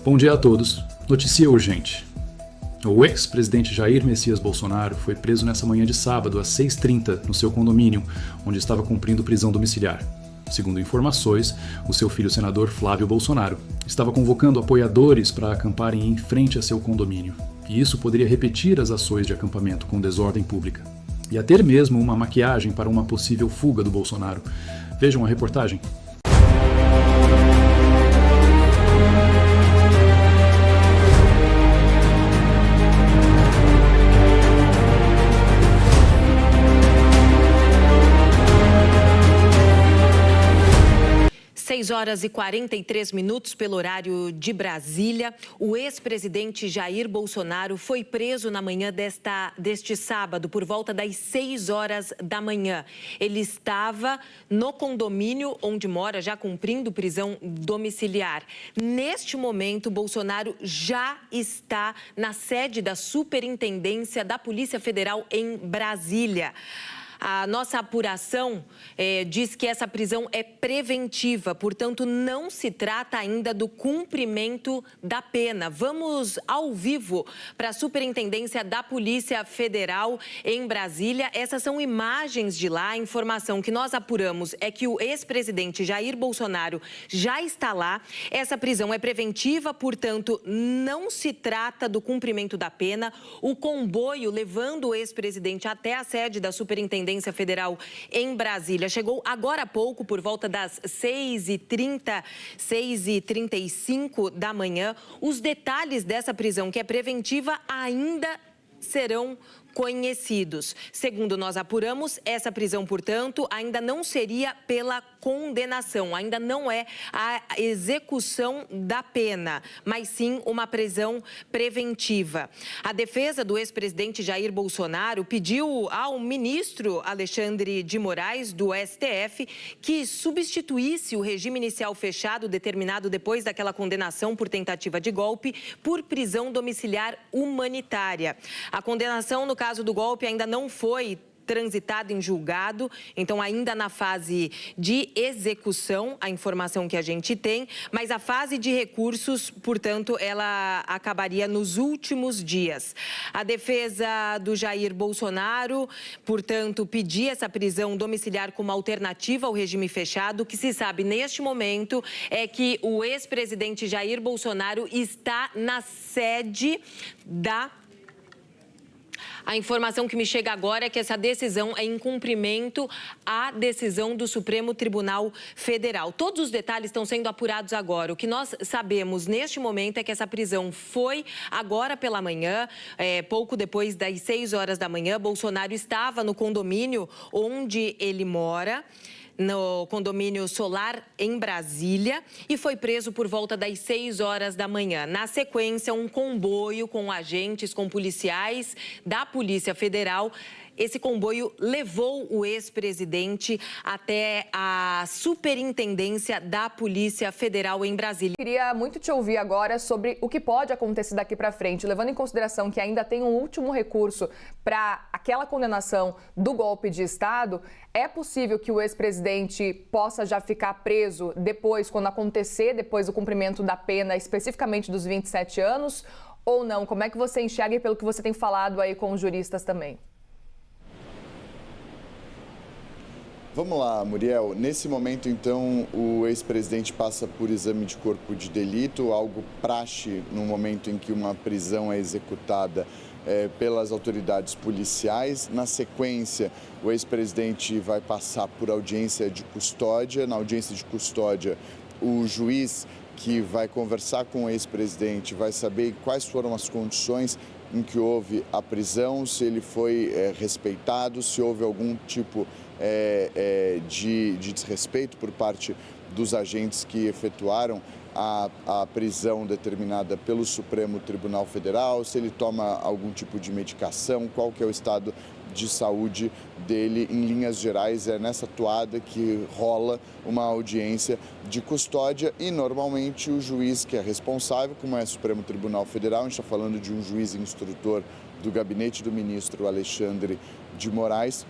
Bom dia a todos. Notícia urgente. O ex-presidente Jair Messias Bolsonaro foi preso nessa manhã de sábado às 6h30 no seu condomínio, onde estava cumprindo prisão domiciliar. Segundo informações, o seu filho, o senador Flávio Bolsonaro, estava convocando apoiadores para acamparem em frente a seu condomínio. E isso poderia repetir as ações de acampamento com desordem pública. E até mesmo uma maquiagem para uma possível fuga do Bolsonaro. Vejam a reportagem. Horas e 43 minutos pelo horário de Brasília. O ex-presidente Jair Bolsonaro foi preso na manhã deste sábado, por volta das 6 horas da manhã. Ele estava no condomínio onde mora, já cumprindo prisão domiciliar. Neste momento, Bolsonaro já está na sede da Superintendência da Polícia Federal em Brasília. A nossa apuração diz que essa prisão é preventiva, portanto, não se trata ainda do cumprimento da pena. Vamos ao vivo para a Superintendência da Polícia Federal em Brasília. Essas são imagens de lá. A informação que nós apuramos é que o ex-presidente Jair Bolsonaro já está lá. Essa prisão é preventiva, portanto, não se trata do cumprimento da pena. O comboio levando o ex-presidente até a sede da Superintendência Federal em Brasília chegou agora há pouco, por volta das 6h30, 6h35 da manhã. Os detalhes dessa prisão, que é preventiva, ainda serão conhecidos. Segundo nós apuramos, essa prisão, portanto, ainda não seria pela condenação, ainda não é a execução da pena, mas sim uma prisão preventiva. A defesa do ex-presidente Jair Bolsonaro pediu ao ministro Alexandre de Moraes, do STF, que substituísse o regime inicial fechado determinado depois daquela condenação por tentativa de golpe por prisão domiciliar humanitária. A condenação, no caso do golpe, ainda não foi transitado em julgado, então ainda na fase de execução, a informação que a gente tem, mas a fase de recursos, portanto, ela acabaria nos últimos dias. A defesa do Jair Bolsonaro, portanto, pedia essa prisão domiciliar como alternativa ao regime fechado. O que se sabe neste momento é que o ex-presidente Jair Bolsonaro está na sede da... A informação que me chega agora é que essa decisão é em cumprimento à decisão do Supremo Tribunal Federal. Todos os detalhes estão sendo apurados agora. O que nós sabemos neste momento é que essa prisão foi agora pela manhã, pouco depois das 6 horas da manhã. Bolsonaro estava no condomínio onde ele mora, no condomínio Solar, em Brasília, e foi preso por volta das 6 horas da manhã. Na sequência, um comboio com agentes, com policiais da Polícia Federal. Esse comboio levou o ex-presidente até a Superintendência da Polícia Federal em Brasília. Queria muito te ouvir agora sobre o que pode acontecer daqui para frente, levando em consideração que ainda tem um último recurso para aquela condenação do golpe de Estado. É possível que o ex-presidente possa já ficar preso depois, quando acontecer, depois do cumprimento da pena, especificamente dos 27 anos, ou não? Como é que você enxerga, e pelo que você tem falado aí com os juristas também? Vamos lá, Muriel. Nesse momento, então, o ex-presidente passa por exame de corpo de delito, algo praxe no momento em que uma prisão é executada pelas autoridades policiais. Na sequência, o ex-presidente vai passar por audiência de custódia. Na audiência de custódia, o juiz que vai conversar com o ex-presidente vai saber quais foram as condições em que houve a prisão, se ele foi respeitado, se houve algum tipo de desrespeito por parte dos agentes que efetuaram a prisão determinada pelo Supremo Tribunal Federal, se ele toma algum tipo de medicação, qual que é o estado de saúde dele. Em linhas gerais, é nessa toada que rola uma audiência de custódia e, normalmente, o juiz que é responsável, como é o Supremo Tribunal Federal, a gente está falando de um juiz instrutor do gabinete do ministro Alexandre de Moraes,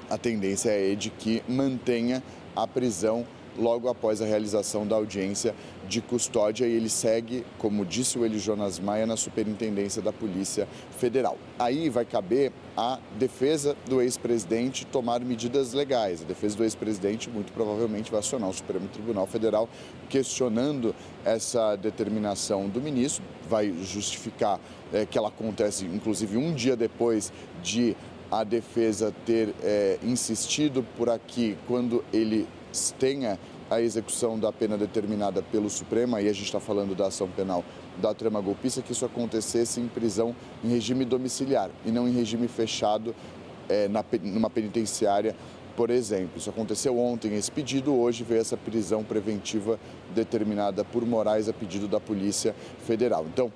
a tendência é de que mantenha a prisão logo após a realização da audiência de custódia, e ele segue, como disse o Eli Jonas Maia, na Superintendência da Polícia Federal. Aí vai caber à defesa do ex-presidente tomar medidas legais. A defesa do ex-presidente muito provavelmente vai acionar o Supremo Tribunal Federal questionando essa determinação do ministro, vai justificar que ela acontece, inclusive, um dia depois de a defesa ter insistido por aqui quando ele tenha a execução da pena determinada pelo Supremo, aí a gente está falando da ação penal da trama golpista, que isso acontecesse em prisão em regime domiciliar e não em regime fechado numa penitenciária, por exemplo. Isso aconteceu ontem, esse pedido, hoje veio essa prisão preventiva determinada por Moraes a pedido da Polícia Federal. Então,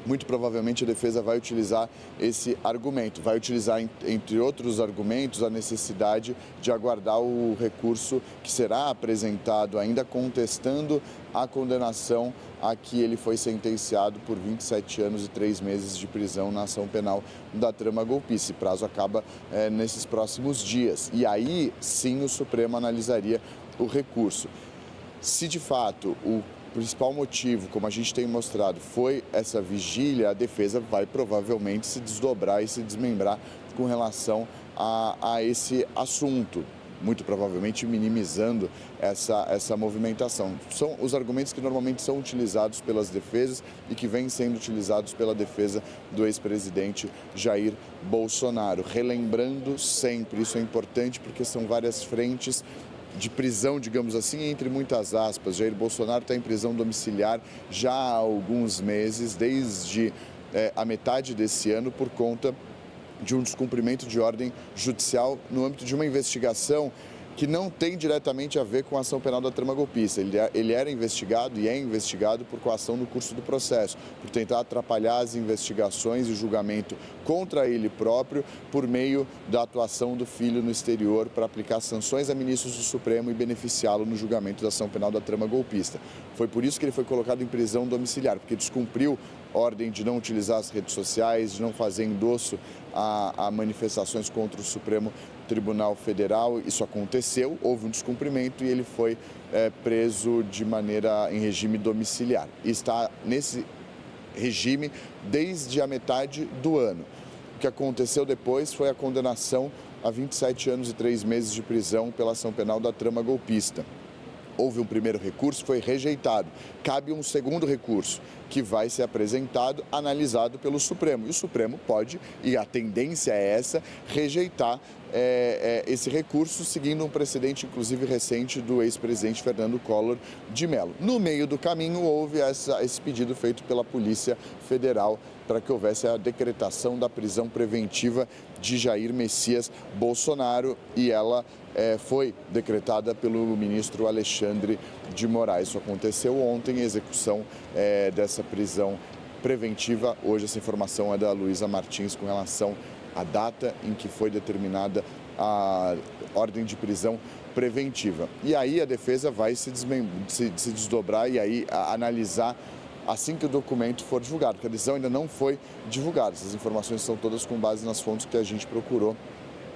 muito provavelmente a defesa vai utilizar esse argumento, vai utilizar, entre outros argumentos, a necessidade de aguardar o recurso que será apresentado ainda contestando a condenação a que ele foi sentenciado por 27 anos e 3 meses de prisão na ação penal da trama golpista. Esse prazo acaba nesses próximos dias e aí sim o Supremo analisaria o recurso. Se de fato o principal motivo, como a gente tem mostrado, foi essa vigília, a defesa vai provavelmente se desdobrar e se desmembrar com relação a esse assunto, muito provavelmente minimizando essa movimentação. São os argumentos que normalmente são utilizados pelas defesas e que vêm sendo utilizados pela defesa do ex-presidente Jair Bolsonaro. Relembrando sempre, isso é importante porque são várias frentes de prisão, digamos assim, entre muitas aspas. Jair Bolsonaro está em prisão domiciliar já há alguns meses, desde a metade desse ano, por conta de um descumprimento de ordem judicial no âmbito de uma investigação que não tem diretamente a ver com a ação penal da trama golpista. Ele era investigado e é investigado por coação no curso do processo, por tentar atrapalhar as investigações e o julgamento contra ele próprio por meio da atuação do filho no exterior para aplicar sanções a ministros do Supremo e beneficiá-lo no julgamento da ação penal da trama golpista. Foi por isso que ele foi colocado em prisão domiciliar, porque descumpriu ordem de não utilizar as redes sociais, de não fazer endosso a manifestações contra o Supremo Tribunal Federal. Isso aconteceu, houve um descumprimento e ele foi preso em regime domiciliar. E está nesse regime desde a metade do ano. O que aconteceu depois foi a condenação a 27 anos e 3 meses de prisão pela ação penal da trama golpista. Houve um primeiro recurso, foi rejeitado. Cabe um segundo recurso, que vai ser apresentado, analisado pelo Supremo. E o Supremo pode, e a tendência é essa, rejeitar esse recurso, seguindo um precedente, inclusive recente, do ex-presidente Fernando Collor de Mello. No meio do caminho, houve esse pedido feito pela Polícia Federal para que houvesse a decretação da prisão preventiva de Jair Messias Bolsonaro, e ela foi decretada pelo ministro Alexandre de Moraes. Isso aconteceu ontem, a execução dessa prisão preventiva. Hoje essa informação é da Luísa Martins com relação à data em que foi determinada a ordem de prisão preventiva. E aí a defesa vai se desdobrar e aí analisar assim que o documento for divulgado, porque a decisão ainda não foi divulgada. Essas informações são todas com base nas fontes que a gente procurou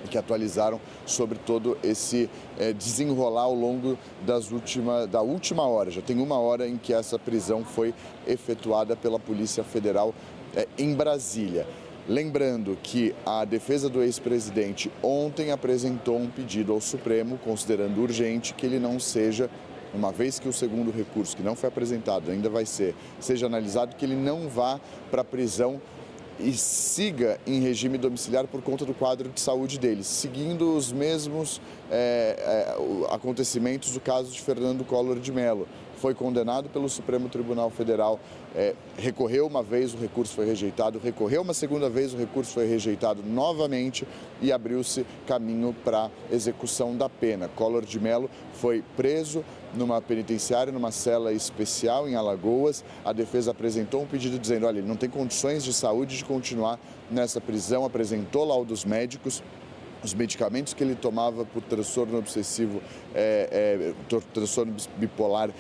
e que atualizaram sobre todo esse desenrolar ao longo da última hora. Já tem 1 hora em que essa prisão foi efetuada pela Polícia Federal em Brasília. Lembrando que a defesa do ex-presidente ontem apresentou um pedido ao Supremo, considerando urgente que ele não seja, uma vez que o segundo recurso, que não foi apresentado, ainda seja analisado, que ele não vá para a prisão e siga em regime domiciliar por conta do quadro de saúde dele, seguindo os mesmos acontecimentos do caso de Fernando Collor de Mello. Foi condenado pelo Supremo Tribunal Federal, recorreu uma vez, o recurso foi rejeitado, recorreu uma segunda vez, o recurso foi rejeitado novamente e abriu-se caminho para execução da pena. Collor de Mello foi preso numa penitenciária, numa cela especial em Alagoas. A defesa apresentou um pedido dizendo, olha, ele não tem condições de saúde de continuar nessa prisão, apresentou laudos médicos os medicamentos que ele tomava por transtorno obsessivo, transtorno bipolar,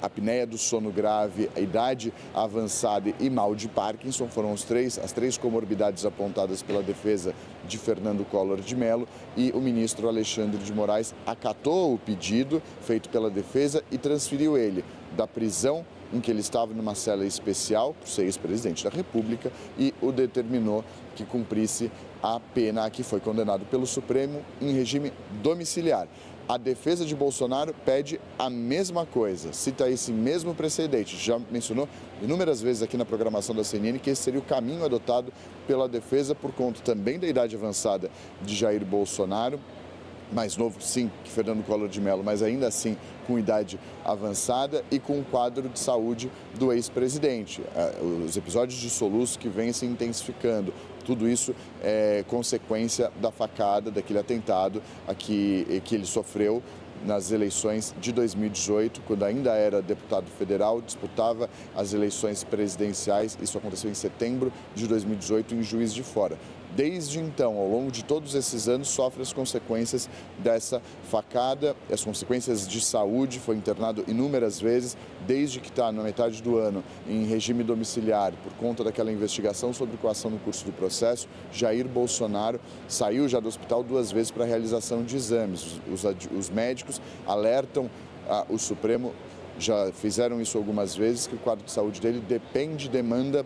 apneia do sono grave, idade avançada e mal de Parkinson foram as três comorbidades apontadas pela defesa de Fernando Collor de Mello, e o ministro Alexandre de Moraes acatou o pedido feito pela defesa e transferiu ele da prisão em que ele estava numa cela especial, por ser ex-presidente da República, e o determinou que cumprisse a pena a que foi condenado pelo Supremo em regime domiciliar. A defesa de Bolsonaro pede a mesma coisa, cita esse mesmo precedente. Já mencionou inúmeras vezes aqui na programação da CNN que esse seria o caminho adotado pela defesa por conta também da idade avançada de Jair Bolsonaro, mais novo, sim, que Fernando Collor de Mello, mas ainda assim com idade avançada e com um quadro de saúde do ex-presidente. Os episódios de soluço que vêm se intensificando, tudo isso é consequência da facada, daquele atentado que ele sofreu nas eleições de 2018, quando ainda era deputado federal, disputava as eleições presidenciais. Isso aconteceu em setembro de 2018 em Juiz de Fora. Desde então, ao longo de todos esses anos, sofre as consequências dessa facada, as consequências de saúde, foi internado inúmeras vezes, desde que está na metade do ano em regime domiciliar, por conta daquela investigação sobre coação no curso do processo. Jair Bolsonaro saiu já do hospital 2 vezes para a realização de exames. Os médicos alertam o Supremo, já fizeram isso algumas vezes, que o quadro de saúde dele demanda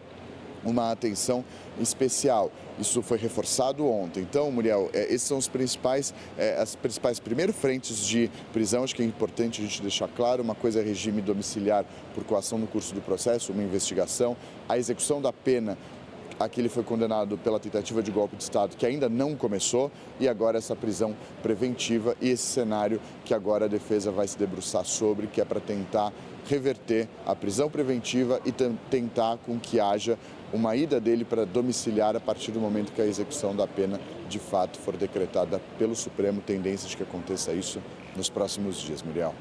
uma atenção especial. Isso foi reforçado ontem. Então, Muriel, esses são as principais primeiro frentes de prisão. Acho que é importante a gente deixar claro. Uma coisa é regime domiciliar por coação no curso do processo, uma investigação. A execução da pena, aqui ele foi condenado pela tentativa de golpe de Estado, que ainda não começou, e agora essa prisão preventiva e esse cenário que agora a defesa vai se debruçar sobre, que é para tentar reverter a prisão preventiva e tentar com que haja uma ida dele para domiciliar a partir do momento que a execução da pena de fato for decretada pelo Supremo. Tendência de que aconteça isso nos próximos dias, Muriel.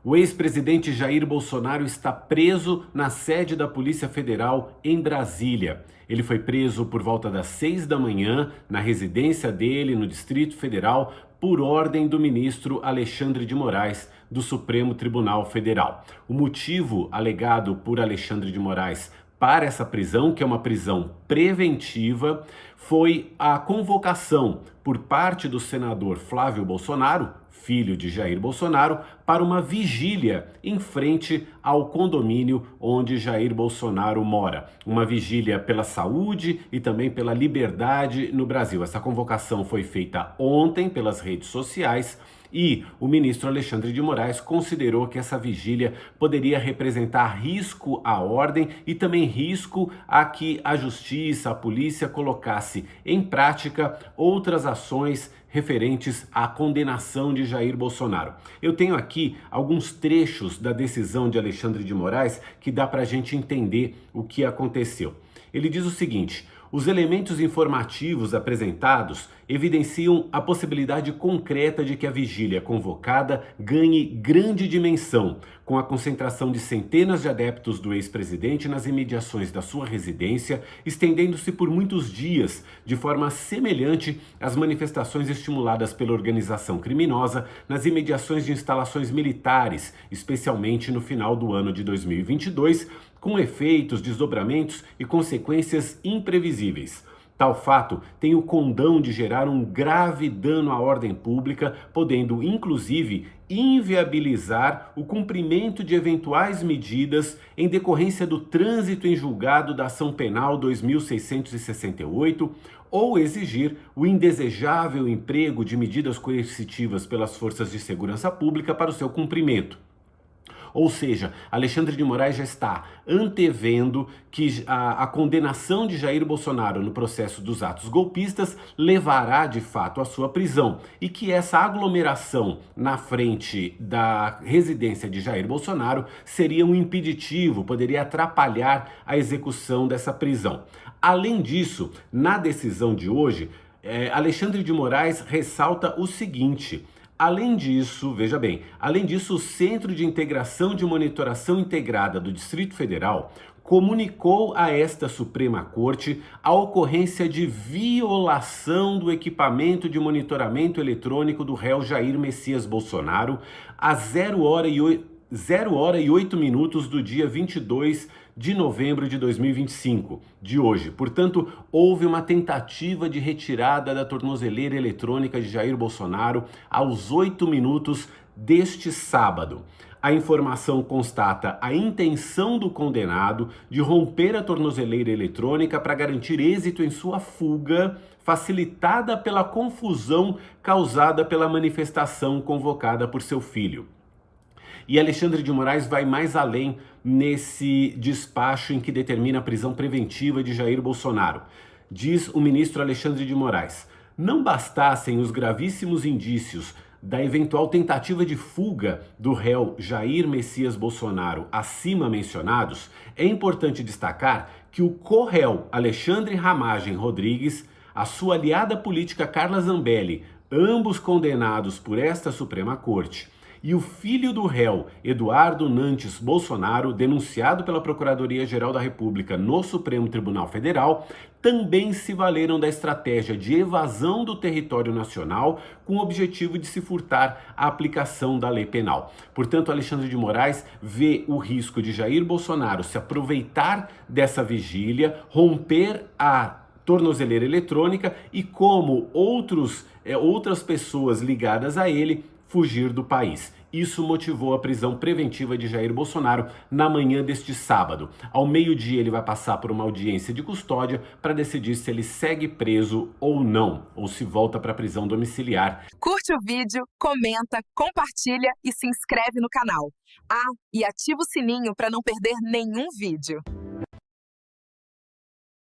O ex-presidente Jair Bolsonaro está preso na sede da Polícia Federal em Brasília. Ele foi preso por volta das 6 da manhã na residência dele no Distrito Federal por ordem do ministro Alexandre de Moraes do Supremo Tribunal Federal. O motivo alegado por Alexandre de Moraes para essa prisão, que é uma prisão preventiva, foi a convocação por parte do senador Flávio Bolsonaro, filho de Jair Bolsonaro, para uma vigília em frente ao condomínio onde Jair Bolsonaro mora. Uma vigília pela saúde e também pela liberdade no Brasil. Essa convocação foi feita ontem pelas redes sociais e o ministro Alexandre de Moraes considerou que essa vigília poderia representar risco à ordem e também risco a que a justiça, a polícia colocasse em prática outras ações referentes à condenação de Jair Bolsonaro. Eu tenho aqui alguns trechos da decisão de Alexandre de Moraes que dá para a gente entender o que aconteceu. Ele diz o seguinte: os elementos informativos apresentados evidenciam a possibilidade concreta de que a vigília convocada ganhe grande dimensão, com a concentração de centenas de adeptos do ex-presidente nas imediações da sua residência, estendendo-se por muitos dias, de forma semelhante às manifestações estimuladas pela organização criminosa nas imediações de instalações militares, especialmente no final do ano de 2022, com efeitos, desdobramentos e consequências imprevisíveis. Tal fato tem o condão de gerar um grave dano à ordem pública, podendo, inclusive, inviabilizar o cumprimento de eventuais medidas em decorrência do trânsito em julgado da ação penal 2668 ou exigir o indesejável emprego de medidas coercitivas pelas forças de segurança pública para o seu cumprimento. Ou seja, Alexandre de Moraes já está antevendo que a condenação de Jair Bolsonaro no processo dos atos golpistas levará de fato à sua prisão e que essa aglomeração na frente da residência de Jair Bolsonaro seria um impeditivo, poderia atrapalhar a execução dessa prisão. Além disso, na decisão de hoje, Alexandre de Moraes ressalta o seguinte: além disso, veja bem, além disso, o Centro de Integração de Monitoração Integrada do Distrito Federal comunicou a esta Suprema Corte a ocorrência de violação do equipamento de monitoramento eletrônico do réu Jair Messias Bolsonaro às 0h08 do dia 22 de novembro de 2025, de hoje. Portanto, houve uma tentativa de retirada da tornozeleira eletrônica de Jair Bolsonaro aos 8 minutos deste sábado. A informação constata a intenção do condenado de romper a tornozeleira eletrônica para garantir êxito em sua fuga, facilitada pela confusão causada pela manifestação convocada por seu filho. E Alexandre de Moraes vai mais além nesse despacho em que determina a prisão preventiva de Jair Bolsonaro. Diz o ministro Alexandre de Moraes: não bastassem os gravíssimos indícios da eventual tentativa de fuga do réu Jair Messias Bolsonaro acima mencionados, é importante destacar que o co-réu Alexandre Ramagem Rodrigues, a sua aliada política Carla Zambelli, ambos condenados por esta Suprema Corte, e o filho do réu, Eduardo Nantes Bolsonaro, denunciado pela Procuradoria-Geral da República no Supremo Tribunal Federal, também se valeram da estratégia de evasão do território nacional com o objetivo de se furtar a aplicação da lei penal. Portanto, Alexandre de Moraes vê o risco de Jair Bolsonaro se aproveitar dessa vigília, romper a tornozeleira eletrônica e, como outras pessoas ligadas a ele, fugir do país. Isso motivou a prisão preventiva de Jair Bolsonaro na manhã deste sábado. Ao meio-dia ele vai passar por uma audiência de custódia para decidir se ele segue preso ou não, ou se volta para a prisão domiciliar. Curte o vídeo, comenta, compartilha e se inscreve no canal. E ativa o sininho para não perder nenhum vídeo.